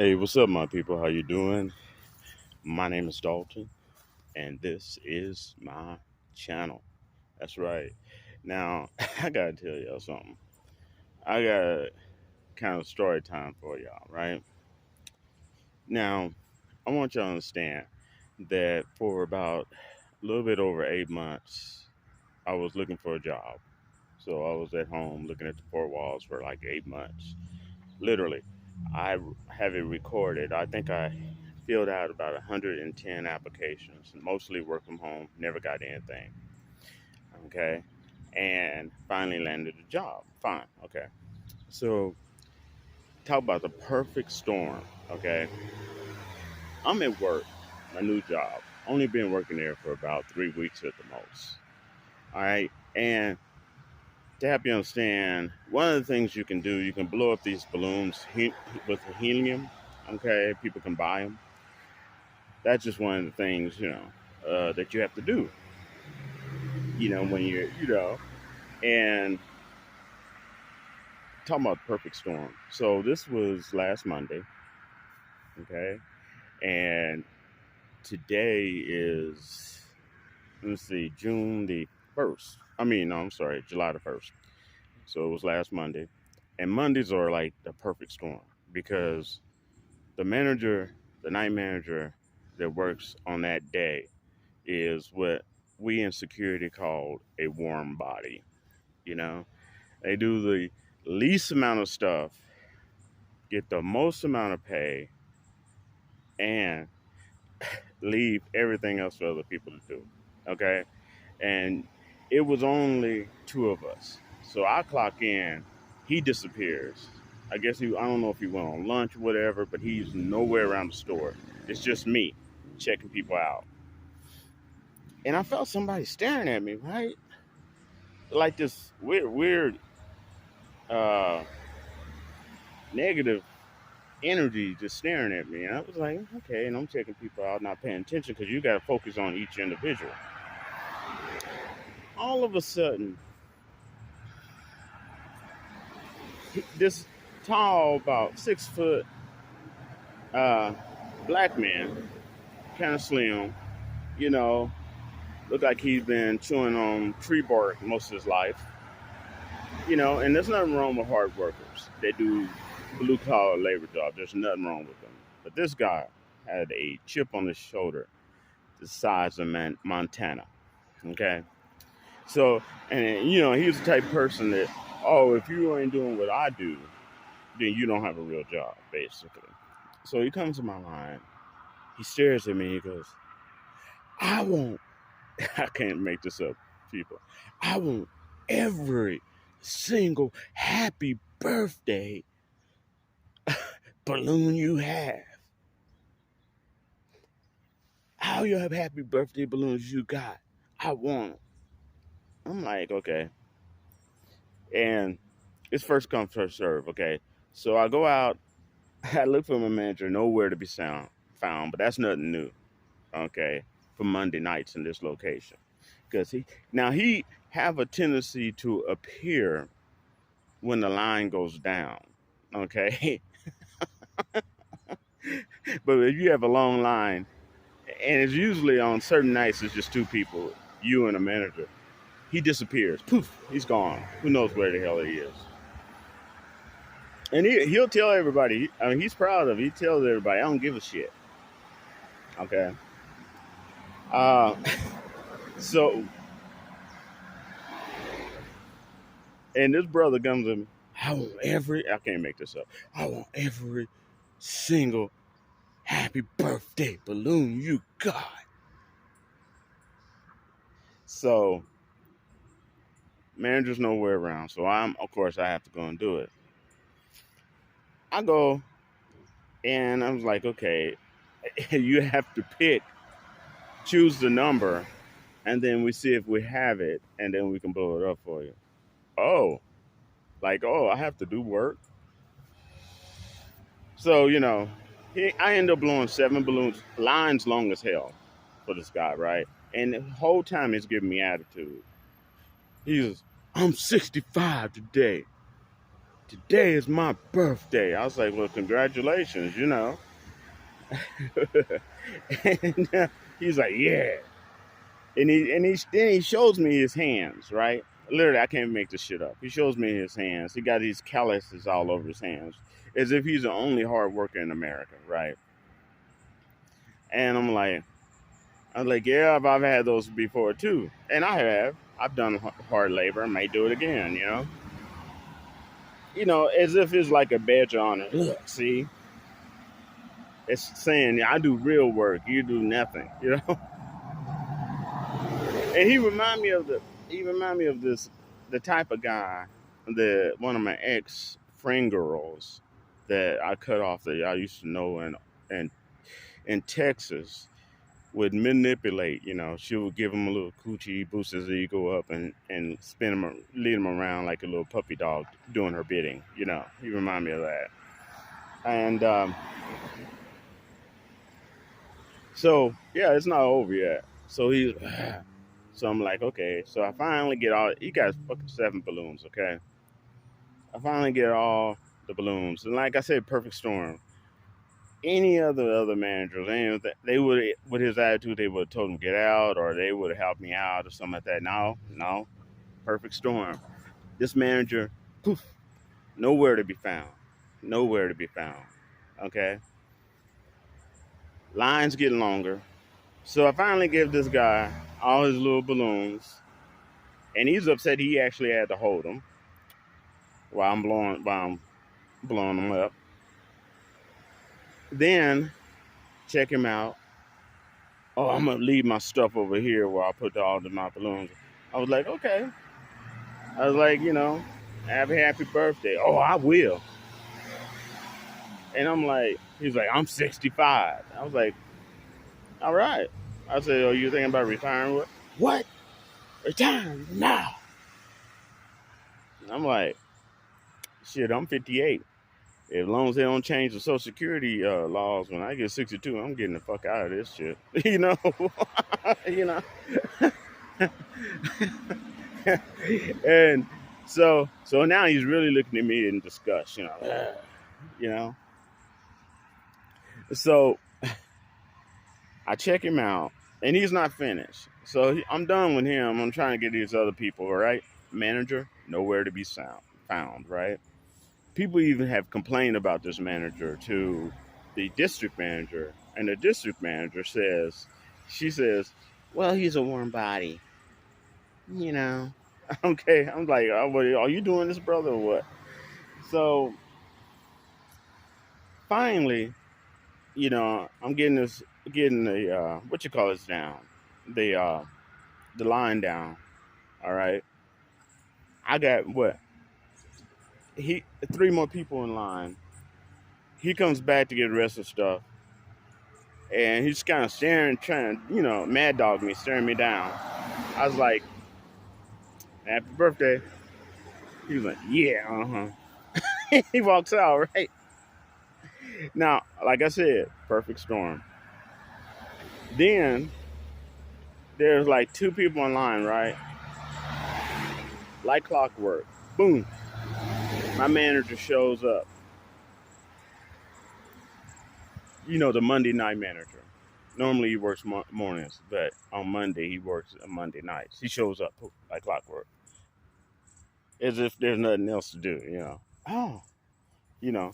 Hey, what's up, my people? How you doing? My name is Dalton, and this is my channel. That's right. Now, I gotta tell y'all something. I got kind of story time for y'all, right? Now, I want y'all to understand that for about a little bit over 8 months, I was looking for a job. So I was at home looking at the four walls for like 8 months. Literally, I have it recorded. I think I filled out about 110 applications, mostly work from home, never got anything. Okay. And finally landed a job. Fine. Okay. So, talk about the perfect storm. Okay. I'm at work, my new job. Only been working there for about 3 weeks at the most. All right. And to help you understand, one of the things you can do, you can blow up these balloons with helium. Okay. People can buy them. That's just one of the things, that you have to do, when and talking about perfect storm. So this was last Monday, okay, and today is, let's see, June the 1st. I mean, no, I'm sorry, July the 1st. So it was last Monday, and Mondays are like the perfect storm because the manager, the night manager that works on that day is what we in security called a warm body. You know, they do the least amount of stuff, get the most amount of pay, and leave everything else for other people to do. Okay. And it was only two of us. So I clock in, he disappears. I don't know if he went on lunch or whatever, but he's nowhere around the store. It's just me checking people out. And I felt somebody staring at me, right? Like this weird, uh, negative energy just staring at me. And I was like, okay. And I'm checking people out, not paying attention because you got to focus on each individual. All of a sudden, this tall, about 6 foot, uh, black man, kind of slim, you know, looked like he's been chewing on tree bark most of his life, and there's nothing wrong with hard workers. They do blue collar labor jobs. There's nothing wrong with them. But this guy had a chip on his shoulder the size of Montana. Okay. So, and he was the type of person that, oh, if you ain't doing what I do, then you don't have a real job, basically. So he comes to my line. He stares at me. He goes, I want, I can't make this up, people. I want every single happy birthday balloon you have. All your happy birthday balloons you got, I want 'em. I'm like, okay. And it's first come, first serve, okay? So I go out, I look for my manager, nowhere to be found, but that's nothing new, okay, for Monday nights in this location. Because he have a tendency to appear when the line goes down, okay? But if you have a long line, and it's usually on certain nights, it's just two people, you and a manager, he disappears. Poof, he's gone. Who knows where the hell he is? And he'll tell everybody. I mean, he's proud of it. He tells everybody, I don't give a shit. Okay. Uh, so, and this brother comes to me. I can't make this up. I want every single happy birthday balloon you got. So, manager's nowhere around. So of course, I have to go and do it. I go and I was like, okay, you have to choose the number, and then we see if we have it, and then we can blow it up for you. Oh, I have to do work. So I end up blowing 7 balloons, lines long as hell, for this guy, right? And the whole time he's giving me attitude. He's, I'm 65 today. today is my birthday. I was like, well, congratulations, you know. And he's like, yeah. Then he shows me his hands, right? Literally, I can't make this shit up. He shows me his hands. He got these calluses all over his hands, as if he's the only hard worker in America, right? And I was like, yeah, I've had those before too, and I have. I've done hard labor. I may do it again, you know. You know, as if it's like a badge of honor. Look, see, it's saying I do real work, you do nothing, you know. And he remind me of this, the type of guy that one of my ex friend girls that I cut off that I used to know in in Texas would manipulate. You know, she would give him a little coochie, boost his ego up, and spin him, lead him around like a little puppy dog doing her bidding. You know, he remind me of that. And so yeah, it's not over yet. So he's so I'm like, okay. So I finally get all. He got fucking 7 balloons. Okay, I finally get all the balloons, and like I said, perfect storm. Any other managers, they would, with his attitude, they would have told him get out, or they would have helped me out, or something like that. No, no, perfect storm. This manager, poof, nowhere to be found, nowhere to be found. Okay, lines getting longer. So I finally give this guy all his little balloons, and he's upset. He actually had to hold them while I'm blowing them up. Then check him out. Oh, I'm gonna leave my stuff over here where I put all of my balloons. I was like, okay. I was like, you know, have a happy birthday. Oh, I will. And I'm like, he's like, I'm 65. I was like, all right. I said, oh, you thinking about retiring? What? Retiring now? I'm like, shit, I'm 58. As long as they don't change the Social Security laws, when I get 62, I'm getting the fuck out of this shit. You know, you know. And so now he's really looking at me in disgust. You know. So I check him out, and he's not finished. So I'm done with him. I'm trying to get these other people. All right, manager, nowhere to be found. Right. People even have complained about this manager to the district manager, and the district manager she says, well, he's a warm body, you know. Okay, I'm like, oh, what, are you doing this, brother, or what? So finally, you know, I'm getting the what you call this down, the uh, the line down. All right, I got what he 3 more people in line. He comes back to get the rest of the stuff, and he's kind of staring, trying to, you know, mad dog me, staring me down. I was like, happy birthday. He was like, yeah, He walks out, right? Now, like I said, perfect storm. Then there's like 2 people in line, right? Like clockwork. Boom. My manager shows up. You know, the Monday night manager. Normally he works mornings, but on Monday he works Monday nights. He shows up poof, like clockwork, as if there's nothing else to do. You know. Oh, you know,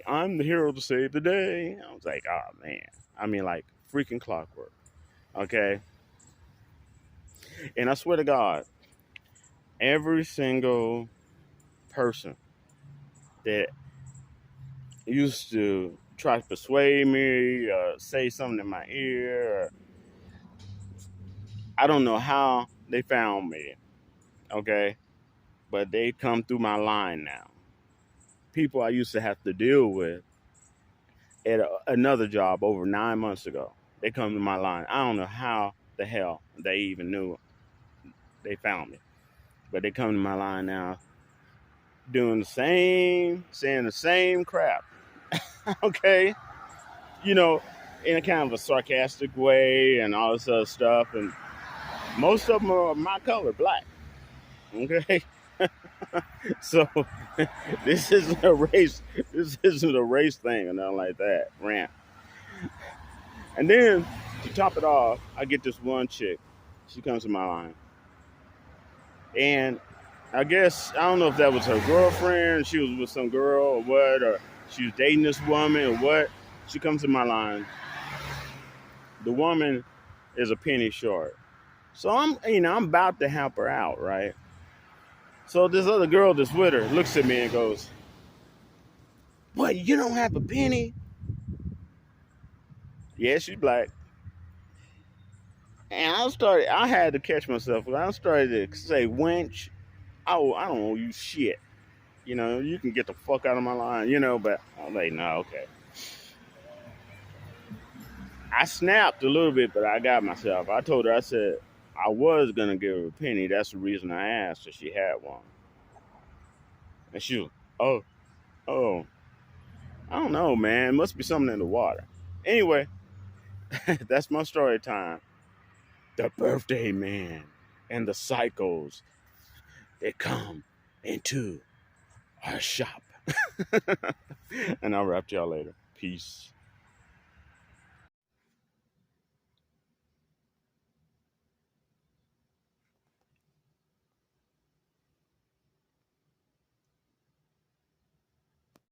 I'm the hero to save the day. I was like, oh man. I mean, like freaking clockwork. Okay. And I swear to God, every single person that used to try to persuade me, say something in my ear, I don't know how they found me. Okay. But they come through my line now. People I used to have to deal with at another job over 9 months ago. They come to my line. I don't know how the hell they even knew they found me. But they come to my line now doing the same, saying the same crap. Okay. You know, in a kind of a sarcastic way and all this other stuff. And most of them are my color, black. Okay. So this isn't a race. This isn't a race thing or nothing like that. Rant. And then to top it off, I get this one chick. She comes to my line, and I guess I don't know if that was her girlfriend. She was with some girl or what, or she was dating this woman or what. She comes to my line. The woman is a penny short, so I'm about to help her out, right? So this other girl that's with her looks at me and goes, "What? You don't have a penny?" Yeah, she's black. And I had to catch myself. I started to say, "Wench, oh, I don't owe you shit. You can get the fuck out of my line, but I'm like, no, okay. I snapped a little bit, but I got myself. I told her, I said, I was going to give her a penny. That's the reason I asked if she had one. And she was, oh, oh, I don't know, man. It must be something in the water. Anyway, that's my story time. The birthday man and the psychos, they come into our shop. And I'll wrap y'all later. Peace.